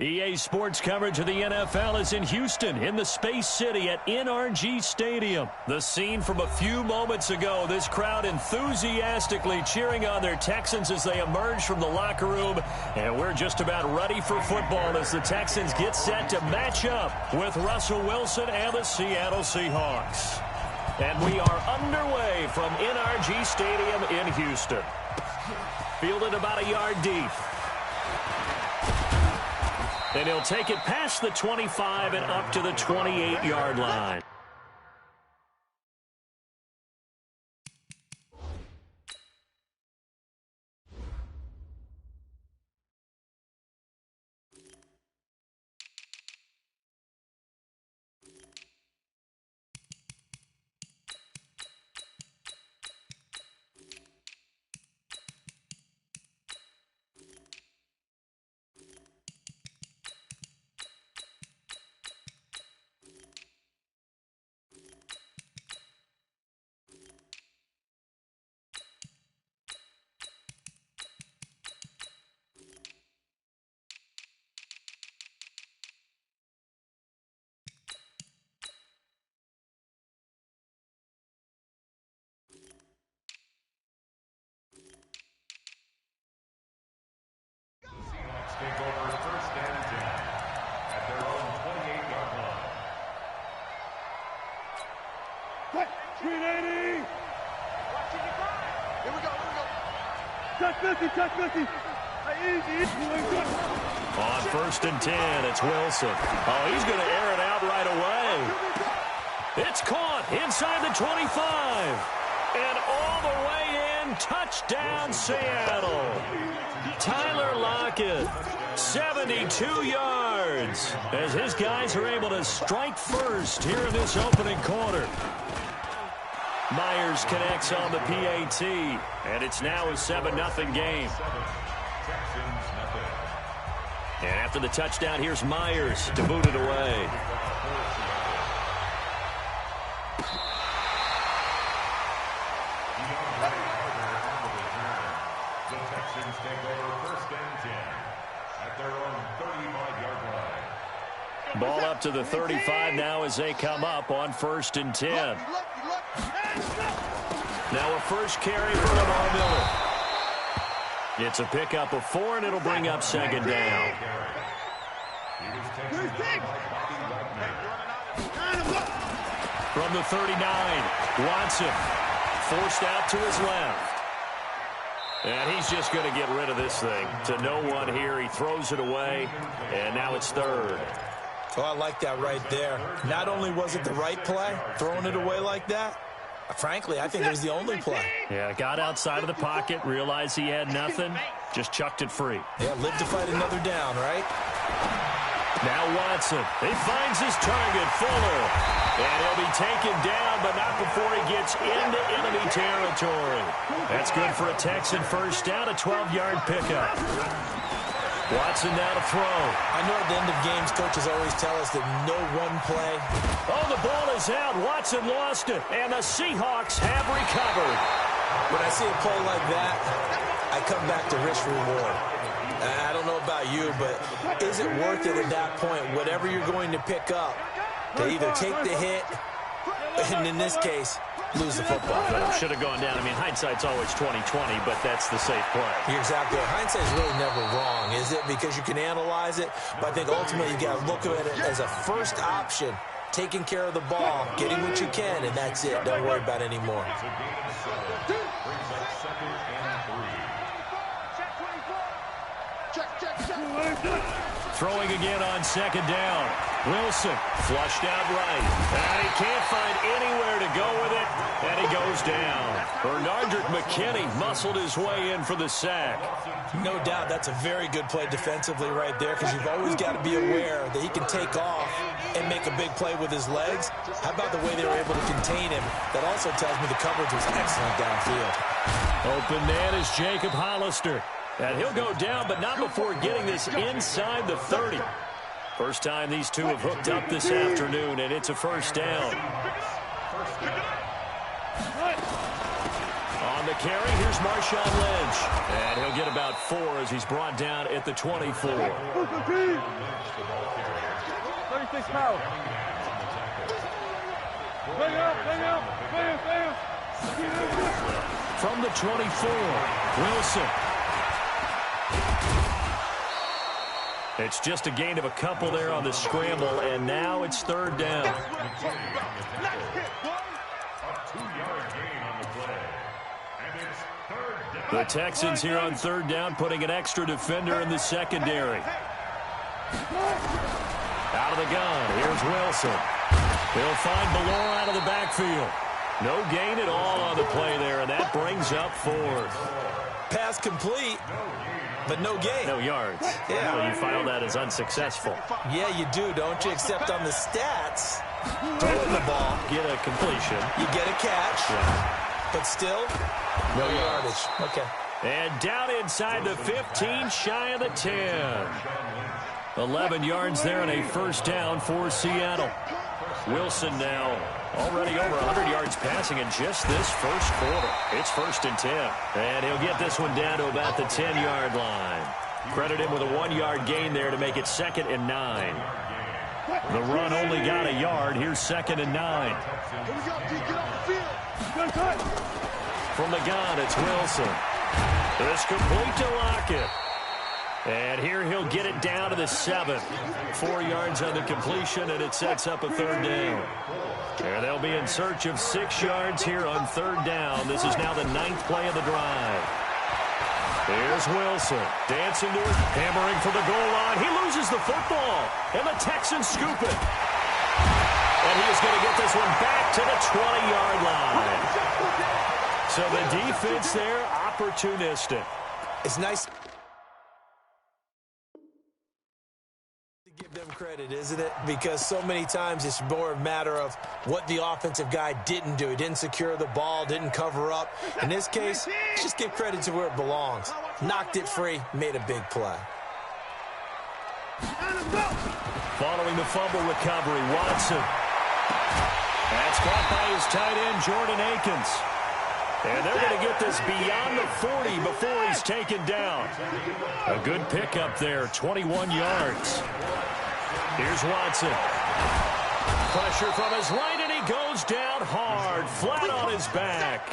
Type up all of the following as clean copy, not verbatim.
EA Sports coverage of the NFL is in Houston, in the Space City at NRG Stadium. The scene from a few moments ago, this crowd enthusiastically cheering on their Texans as they emerge from the locker room. And we're just about ready for football as the Texans get set to match up with Russell Wilson and the Seattle Seahawks. And we are underway from NRG Stadium in Houston. Fielded about a yard deep. And he'll take it past the 25 and up to the 28-yard line. Take over first and 10 at their own 28-yard line. Quick, 380. Here we go. Touch 50. Easy. On first and 10, it's Wilson. Oh, he's going to air it out right away. It's caught inside the 25. And all the way in, touchdown Seattle. Tyler Lockett, 72 yards, as his guys are able to strike first here in this opening quarter. Myers connects on the PAT, and it's now a 7-0 game. And after the touchdown, here's Myers to boot it away. Ball up to the 35 now as they come up on first and 10. Now a first carry for Lamar Miller. It's a pickup of 4, and it'll bring up second down. From the 39, Watson forced out to his left. And he's just going to get rid of this thing. To no one here. He throws it away, and now it's third. Oh, I like that right there. Not only was it the right play, throwing it away like that, frankly, I think it was the only play. Yeah, got outside of the pocket, realized he had nothing, just chucked it free. Yeah, live to fight another down, right? Now Watson, he finds his target, Fuller. And he'll be taken down, but not before he gets into enemy territory. That's good for a Texan first down, a 12-yard pickup. Watson now to throw. I know at the end of games, coaches always tell us that no one play. Oh, the ball is out. Watson lost it, and the Seahawks have recovered. When I see a play like that, I come back to risk-reward. I don't know about you, but is it worth it at that point, whatever you're going to pick up, to either take the hit, and in this case, lose the football? Should have gone down. I mean, hindsight's always 20/20, but that's the safe play. You're exactly right. Hindsight's really never wrong, is it? Because you can analyze it, but I think ultimately you got to look at it as a first option, taking care of the ball, getting what you can, and that's it. Don't worry about it anymore. Throwing again on second down. Wilson flushed out right. And he can't find anywhere to go with it. And he goes down. Bernardrick McKinney muscled his way in for the sack. No doubt that's a very good play defensively right there, because you've always got to be aware that he can take off and make a big play with his legs. How about the way they were able to contain him? That also tells me the coverage was excellent downfield. Open man is Jacob Hollister. And he'll go down, but not before getting this inside the 30. First time these two have hooked up this afternoon, and it's a first down. On the the carry. Here's Marshawn Lynch. And he'll get about 4 as he's brought down at the 24. 36 power. Bring up. From the 24, Wilson. It's just a gain of a couple there on the scramble, and now it's 3rd down. A 2-yard gain on the play. And it's 3rd down. The Texans here on 3rd down, putting an extra defender in the secondary. Out of the gun, here's Wilson. He'll find Ballore out of the backfield. No gain at all on the play there, and that brings up 4th. Pass complete, but no gain. No yards. Yeah. Well, you file that as unsuccessful. Yeah, you do, don't you? Except on the stats, throwing the ball, Get a completion. you get a catch, Yeah. but still, no yardage. Okay. And down inside the 15, shy of the 10. 11 yards there and a 1st down for Seattle. Wilson now already over 100 yards passing in just this first quarter. It's 1st and 10. And he'll get this one down to about the 10-yard line. Credit him with a 1-yard gain there to make it 2nd and 9. The run only got a yard. Here's 2nd and 9. From the gun, it's Wilson. It's complete to Lockett. And here he'll get it down to the 7. 4 yards on the completion, and it sets up a 3rd down. And they'll be in search of 6 yards here on 3rd down. This is now the 9th play of the drive. Here's Wilson, dancing to it, hammering for the goal line. He loses the football, and the Texans scoop it. And he is going to get this one back to the 20-yard line. So the defense there, opportunistic. It's nice to give them credit, isn't it? Because so many times it's more a matter of what the offensive guy didn't do. He didn't secure the ball, didn't cover up. In this case, just give credit to where it belongs. Knocked it free, made a big play. Following the fumble recovery, Watson. That's caught by his tight end, Jordan Akins. And they're going to get this beyond the 40 before he's taken down. A good pickup there, 21 yards. Here's Watson. Pressure from his right, and he goes down hard, flat on his back.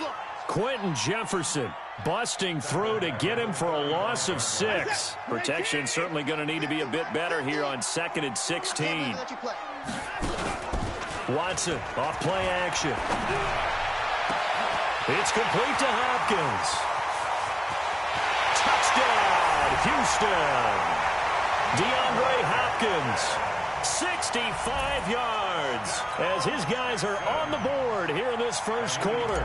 Quentin Jefferson busting through to get him for a loss of 6. Protection certainly going to need to be a bit better here on 2nd and 16. Watson off play action. It's complete to Hopkins. Touchdown, Houston. DeAndre Hopkins, 65 yards, as his guys are on the board here in this first quarter.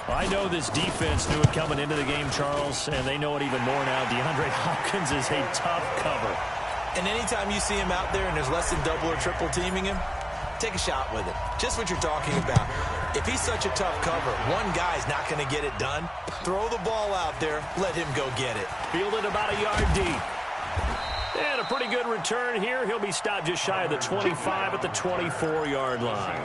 I know this defense knew it coming into the game, Charles, and they know it even more now. DeAndre Hopkins is a tough cover. And anytime you see him out there and there's less than double or triple teaming him, take a shot with it. Just what you're talking about. If he's such a tough cover, one guy's not going to get it done. Throw the ball out there. Let him go get it. Fielded about a yard deep. And a pretty good return here. He'll be stopped just shy of the 25 at the 24-yard line.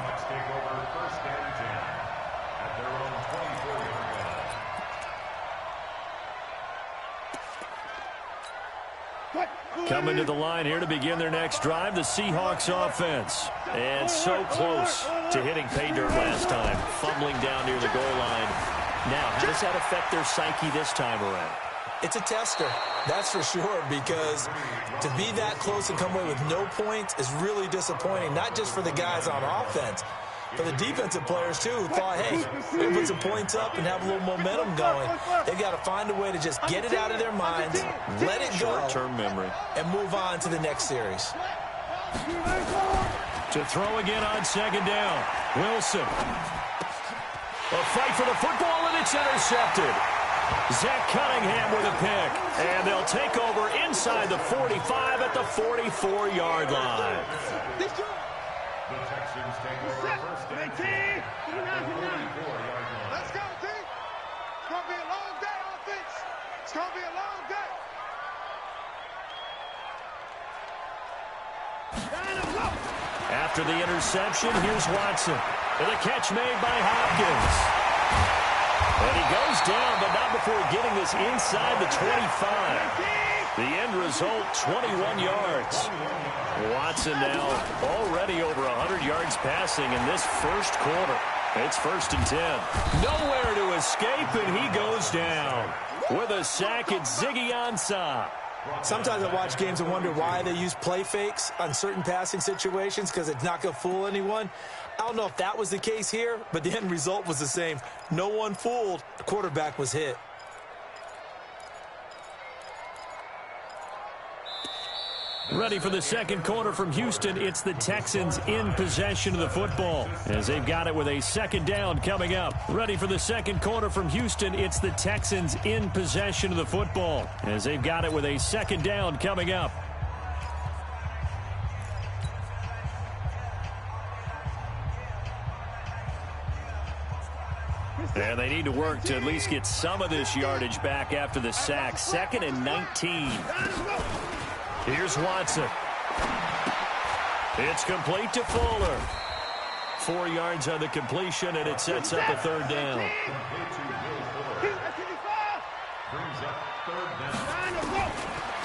Coming to the line here to begin their next drive, the Seahawks offense. And so close to hitting pay dirt last time, fumbling down near the goal line. Now, how does that affect their psyche this time around? It's a tester, that's for sure, because to be that close and come away with no points is really disappointing, not just for the guys on offense, but the defensive players, too, who thought, hey, we can put some points up and have a little momentum going. They've got to find a way to just get it out of their minds, let it go, short-term memory, and move on to the next series. To throw again on 2nd down, Wilson. A fight for the football, and it's intercepted. Zach Cunningham with a pick, and they'll take over inside the 45 at the 44-yard line. The Texans take over first and 10. Let's go, team. It's going to be a long day, offense. It's going to be a long day. After the interception, here's Watson. And a catch made by Hopkins. And he goes down, but not before getting this inside the 25. The end result, 21 yards. Watson now already over 100 yards passing in this first quarter. It's 1st and 10. Nowhere to escape, and he goes down. With a sack, it's Ziggy Ansah. Sometimes I watch games and wonder why they use play fakes on certain passing situations, because it's not going to fool anyone. I don't know if that was the case here, but the end result was the same. No one fooled. The quarterback was hit. Ready for the second quarter from Houston. It's the Texans in possession of the football as they've got it with a second down coming up. Ready for the second quarter from Houston. It's the Texans in possession of the football as they've got it with a second down coming up. And they need to work to at least get some of this yardage back after the sack. 2nd and 19. Here's Watson. It's complete to Fuller. 4 yards on the completion, and it sets up a third down.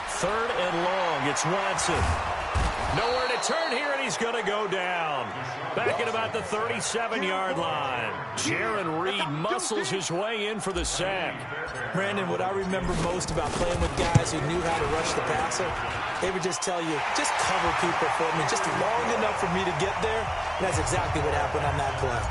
Third and long. It's Watson. Nowhere to turn here, and he's going to go down. Back at about the 37-yard line. Jaron Reed muscles his way in for the sack. Brandon, what I remember most about playing with guys who knew how to rush the passer, they would just tell you, just cover people for me, just long enough for me to get there. And that's exactly what happened on that play.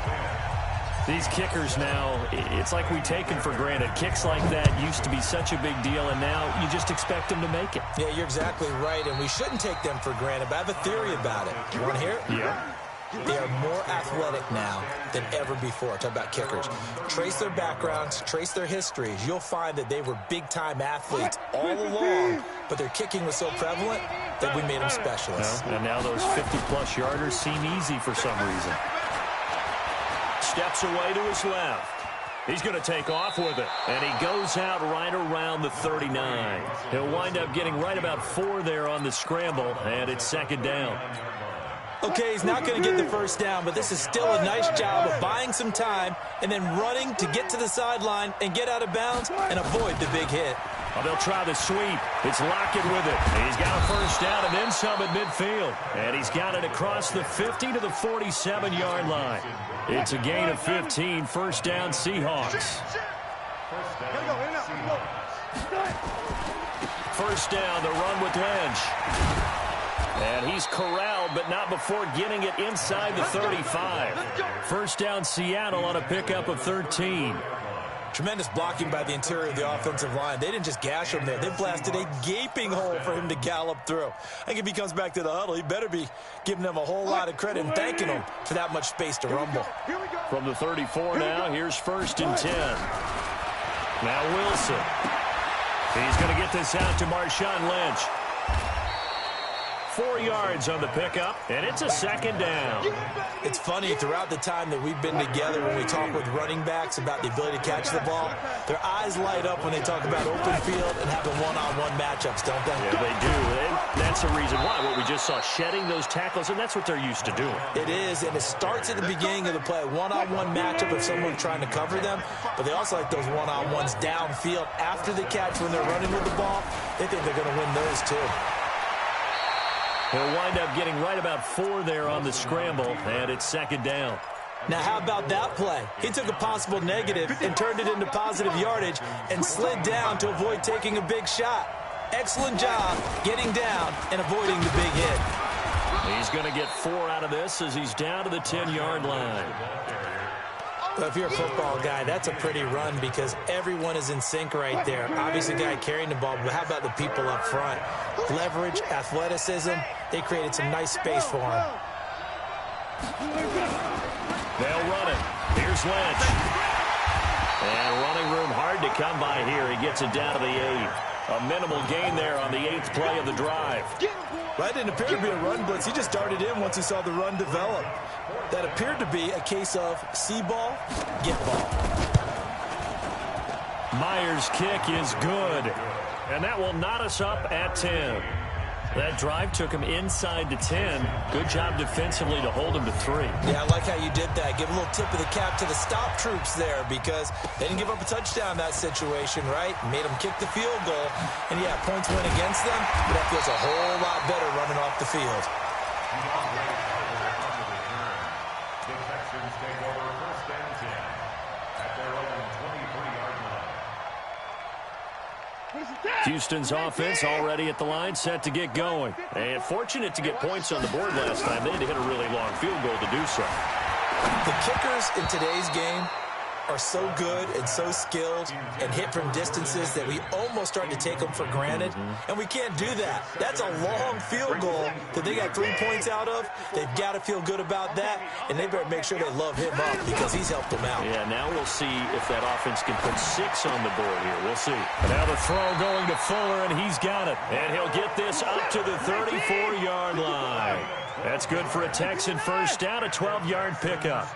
These kickers now, it's like we take them for granted. Kicks like that used to be such a big deal, and now you just expect them to make it. Yeah, you're exactly right, and we shouldn't take them for granted, but I have a theory about it. You want to hear it? Yeah. They are more athletic now than ever before. Talk about kickers. Trace their backgrounds, trace their histories. You'll find that they were big-time athletes all along, but their kicking was so prevalent that we made them specialists. Well, and now those 50-plus yarders seem easy for some reason. Steps away to his left. He's going to take off with it. And he goes out right around the 39. He'll wind up getting right about 4 there on the scramble, and it's second down. Okay, he's not going to get the first down, but this is still a nice job of buying some time and then running to get to the sideline and get out of bounds and avoid the big hit. Well, they'll try the sweep. It's Lockett with it. He's got a first down and then some at midfield. And he's got it across the 50 to the 47-yard line. It's a gain of 15. First down, Seahawks. First down, the run with Lynch. And he's corralled, but not before getting it inside the 35. First down, Seattle on a pickup of 13. Tremendous blocking by the interior of the offensive line. They didn't just gash him there. They blasted a gaping hole for him to gallop through. I think if he comes back to the huddle, he better be giving them a whole lot of credit and thanking them for that much space to rumble. From the 34 now, here's 1st and 10. Now Wilson. He's going to get this out to Marshawn Lynch. 4 yards on the pickup, and it's a second down. It's funny, throughout the time that we've been together, when we talk with running backs about the ability to catch the ball, their eyes light up when they talk about open field and having one-on-one matchups, don't they? Yeah, they do. And that's the reason why. What we just saw, shedding those tackles, and that's what they're used to doing. It is, and it starts at the beginning of the play. One-on-one matchup if someone's trying to cover them, but they also like those one-on-ones downfield after the catch when they're running with the ball. They think they're going to win those, too. He'll wind up getting right about 4 there on the scramble, and it's second down. Now, how about that play? He took a possible negative and turned it into positive yardage and slid down to avoid taking a big shot. Excellent job getting down and avoiding the big hit. He's going to get 4 out of this as he's down to the 10-yard line. Well, if you're a football guy, that's a pretty run because everyone is in sync right there. Obviously, the guy carrying the ball, but how about the people up front? Leverage, athleticism, they created some nice space for him. They'll run it. Here's Lynch. And running room hard to come by here. He gets it down to the 8. A minimal gain there on the 8th play of the drive. Well, that didn't appear to be a run blitz. He just darted in once he saw the run develop. That appeared to be a case of see ball, get ball. Myers' kick is good. And that will knot us up at 10. That drive took him inside to 10. Good job defensively to hold him to 3. Yeah, I like how you did that. Give a little tip of the cap to the stop troops there because they didn't give up a touchdown in that situation, right? Made them kick the field goal. And, yeah, points went against them, but that feels a whole lot better running off the field. The Texans take over first and 10 at their own 23-yard line. Houston's offense already at the line, set to get going. And fortunate to get points on the board last time. They had to hit a really long field goal to do so. The kickers in today's game are so good and so skilled and hit from distances that we almost start to take them for granted, and we can't do that. That's a long field goal that they got 3 points out of. They've got to feel good about that, and they better make sure they love him up because he's helped them out. Yeah, now we'll see if that offense can put 6 on the board here. We'll see. Now the throw going to Fuller, and he's got it. And he'll get this up to the 34-yard line. That's good for a Texan first down, a 12-yard pickup.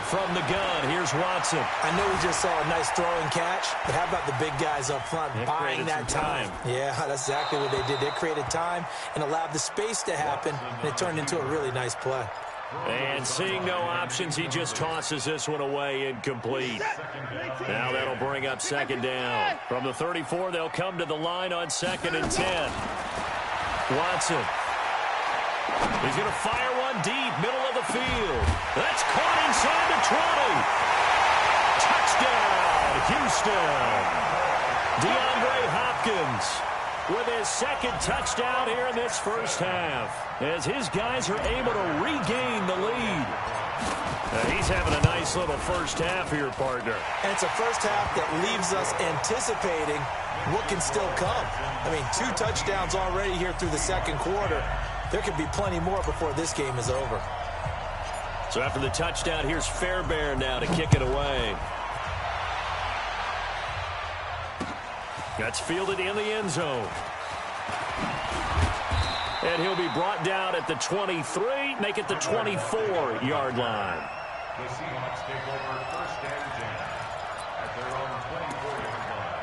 From the gun, here's Watson. I know we just saw a nice throwing catch, but how about the big guys up front buying that time? Yeah, that's exactly what they did. They created time and allowed the space to happen, and it turned into a really nice play. And seeing no options, he just tosses this one away, incomplete. Now that'll bring up second down. From the 34, they'll come to the line on 2nd and 10. Watson. He's going to fire one deep, middle of the field. That's caught inside the 20. Touchdown, Houston. DeAndre Hopkins with his 2nd touchdown here in this first half as his guys are able to regain the lead. He's having a nice little first half here, partner. And it's a first half that leaves us anticipating what can still come. I mean, 2 touchdowns already here through the second quarter. There could be plenty more before this game is over. So after the touchdown, here's Fairbairn now to kick it away. That's fielded in the end zone. And he'll be brought down at the 23, make it the 24-yard line. The Seahawks take over first and 10 at their own 24-yard line.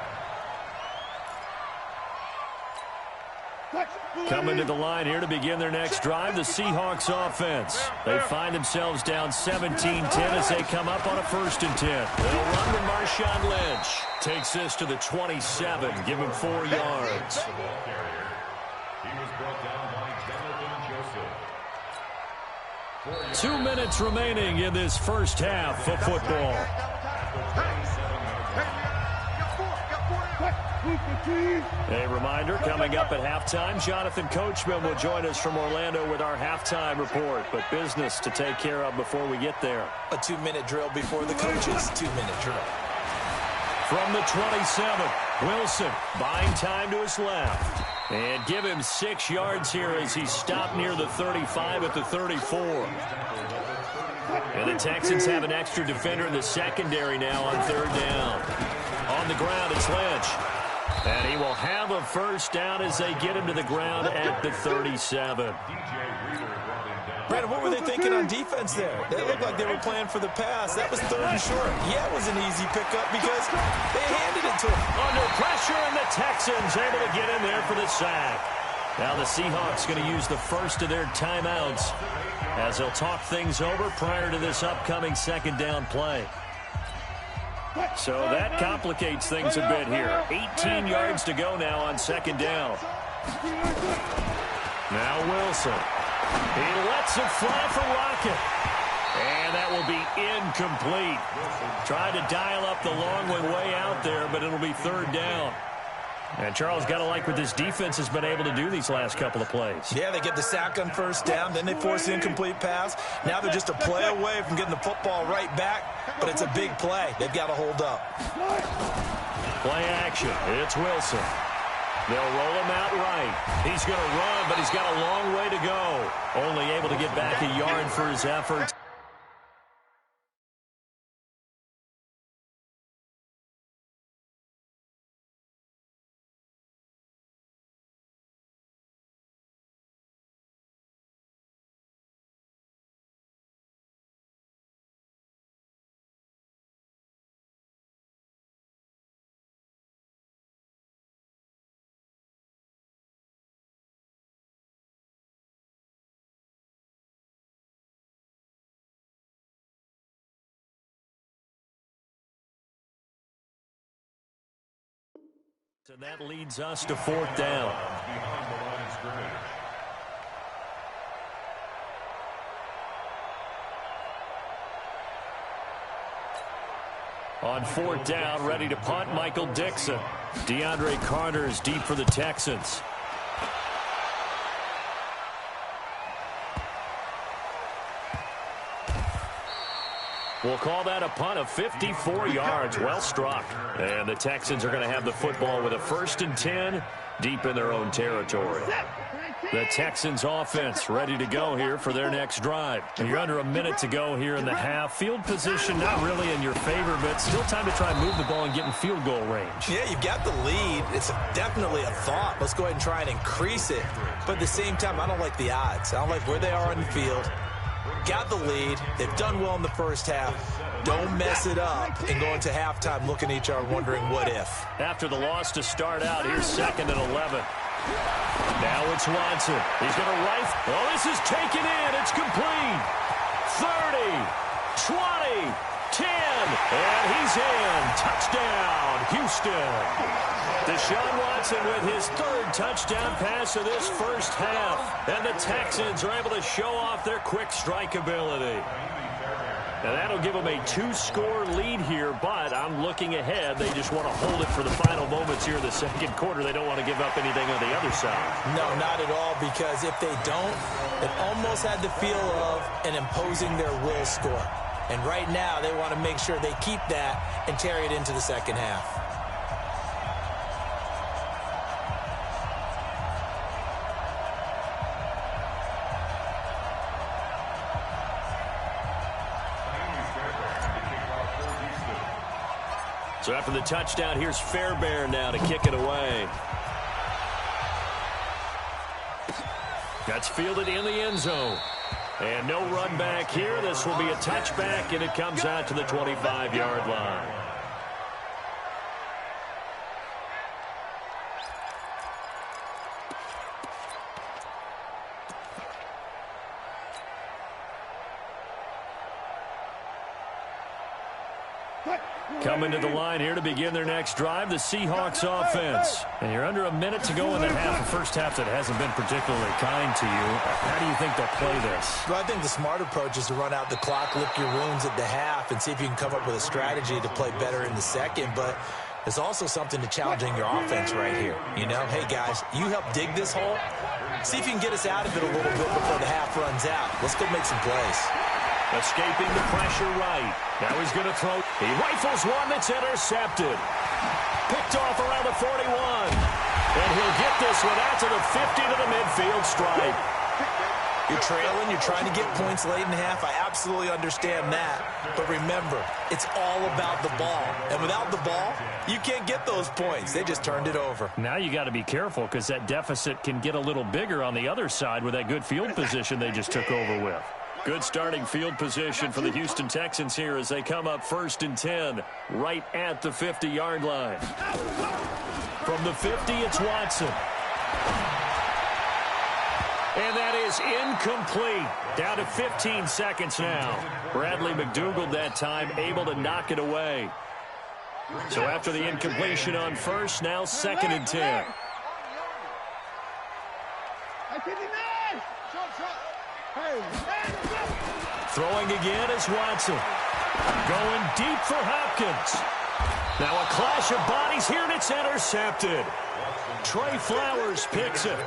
Coming to the line here to begin their next drive, the Seahawks offense. They find themselves down 17-10 as they come up on a 1st and 10. They'll run with Marshawn Lynch. Takes this to the 27, give him 4 yards. He was brought down by Jonathan Joseph. 2 minutes remaining in this first half of football. A reminder, coming up at halftime, Jonathan Coachman will join us from Orlando with our halftime report. But business to take care of before we get there. A 2-minute drill before the coaches' 2-minute drill. From the 27, Wilson buying time to his left. And give him 6 yards here as he's stopped near the 35 at the 34. And the Texans have an extra defender in the secondary now on 3rd down. On the ground, it's Lynch. And he will have a first down as they get him to the ground at the 37. Brandon, what were they thinking on defense there? They looked like they were playing for the pass. That was 3rd and short. Yeah, it was an easy pickup because they handed it to him. Under pressure, and the Texans able to get in there for the sack. Now the Seahawks going to use the first of their timeouts as they'll talk things over prior to this upcoming 2nd down play. So that complicates things a bit here. 18 yards to go now on 2nd down. Now Wilson. He lets it fly for Rocket. And that will be incomplete. Tried to dial up the long one way out there, but it'll be 3rd down. And Charles, got to like what this defense has been able to do these last couple of plays. Yeah, they get the sack on 1st down, then they force the incomplete pass. Now they're just a play away from getting the football right back, but it's a big play. They've got to hold up. Play action. It's Wilson. They'll roll him out right. He's going to run, but he's got a long way to go. Only able to get back a yard for his efforts. And that leads us to 4th down. Behind the line of scrimmage. On 4th down, ready to punt, Michael Dixon. DeAndre Carter is deep for the Texans. We'll call that a punt of 54 yards. Well struck. And the Texans are going to have the football with a 1st and 10 deep in their own territory. The Texans offense ready to go here for their next drive. You're under a minute to go here in the half. Field position not really in your favor, but still time to try and move the ball and get in field goal range. Yeah, you've got the lead. It's definitely a thought. Let's go ahead and try and increase it. But at the same time, I don't like the odds. I don't like where they are on the field. Got the lead. They've done well in the first half. Don't mess it up and go into halftime looking at each other wondering what if. After the loss to start out, here's 2nd and 11. Now it's Watson. He's going to rifle. Oh, this is taken in. It's complete. 30, 20, 10, and he's in. Touchdown, Houston. Deshaun Watson with his 3rd touchdown pass of this first half. And the Texans are able to show off their quick strike ability. And that'll give them a 2-score lead here, but I'm looking ahead. They just want to hold it for the final moments here in the 2nd quarter. They don't want to give up anything on the other side. No, not at all, because if they don't, it almost had the feel of an imposing their will score. And right now, they want to make sure they keep that and carry it into the 2nd half. So after the touchdown, here's Fairbairn now to kick it away. That's fielded in the end zone. And no run back here. This will be a touchback, and it comes out to the 25-yard line. Coming to the line here to begin their next drive, the Seahawks offense. And you're under a minute to go in the half, a first half that hasn't been particularly kind to you. How do you think they'll play this? Well, I think the smart approach is to run out the clock, lick your wounds at the half, and see if you can come up with a strategy to play better in the second. But there's also something to challenging your offense right here. You know, hey, guys, you help dig this hole. See if you can get us out of it a little bit before the half runs out. Let's go make some plays. Escaping the pressure right. Now he's going to throw. He rifles one that's intercepted. Picked off around the 41. And he'll get this one out to the 50 to the midfield stripe. You're trailing. You're trying to get points late in the half. I absolutely understand that. But remember, it's all about the ball. And without the ball, you can't get those points. They just turned it over. Now you got to be careful because that deficit can get a little bigger on the other side with that good field position they just took over with. Good starting field position for the Houston Texans here as they come up 1st and 10 right at the 50-yard line. From the 50, it's Watson. And that is incomplete. Down to 15 seconds now. Bradley McDougald that time able to knock it away. So after the incompletion on 1st, now 2nd and 10. Throwing again is Watson. Going deep for Hopkins. Now a clash of bodies here, and it's intercepted. Trey Flowers picks it.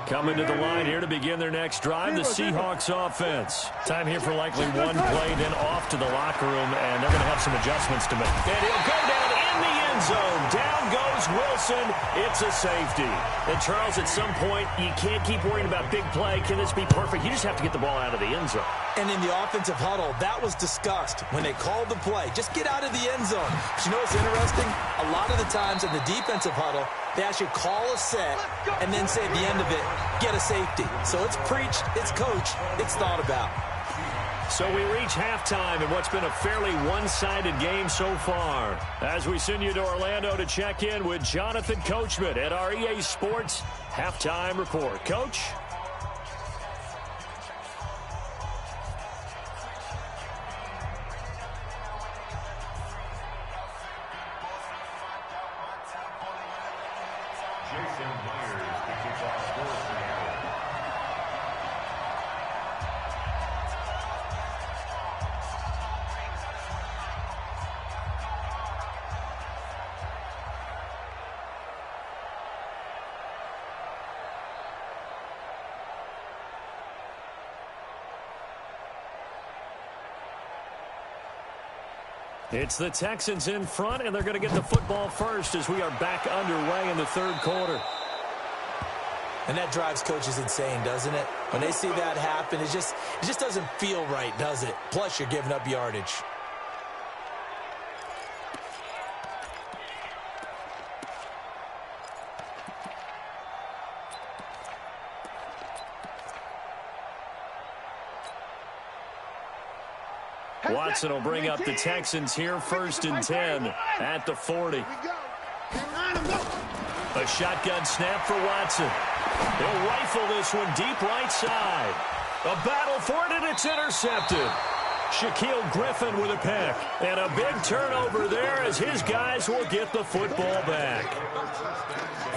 Coming to the line here to begin their next drive, the Seahawks offense. Time here for likely one play, then off to the locker room, and they're going to have some adjustments to make. And he'll go down in the end zone. Down goes Wilson. It's a safety. And, Charles, at some point, you can't keep worrying about big play. Can this be perfect? You just have to get the ball out of the end zone. And in the offensive huddle, that was discussed when they called the play. Just get out of the end zone. But you know what's interesting? A lot of the times in the defensive huddle, they actually call a set and then say at the end of it, get a safety. So it's preached, it's coached, it's thought about. So we reach halftime in what's been a fairly one-sided game so far. As we send you to Orlando to check in with Jonathan Coachman at our EA Sports Halftime Report. Coach? It's the Texans in front, and they're going to get the football first as we are back underway in the third quarter. And that drives coaches insane, doesn't it? When they see that happen, it just doesn't feel right, does it? Plus, you're giving up yardage. Watson will bring up the Texans here, 1st and 10 at the 40. A shotgun snap for Watson. He'll rifle this one deep right side. A battle for it, and it's intercepted. Shaquille Griffin with a pick. And a big turnover there as his guys will get the football back.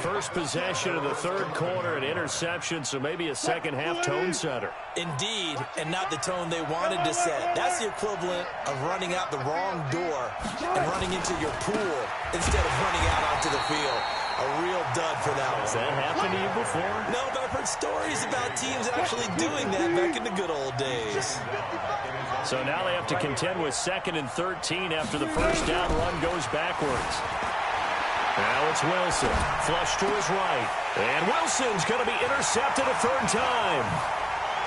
First possession of the third quarter, an interception, so maybe a second-half tone setter. Indeed, and not the tone they wanted to set. That's the equivalent of running out the wrong door and running into your pool instead of running out onto the field. A real dud for that one. Has that happened to you before? No, but I've heard stories about teams actually doing that back in the good old days. So now they have to contend with 2nd and 13 after the first down run goes backwards. Now it's Wilson, flush to his right. And Wilson's going to be intercepted a third time.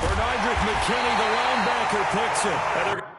Bernardrick McKinney, the linebacker, picks it.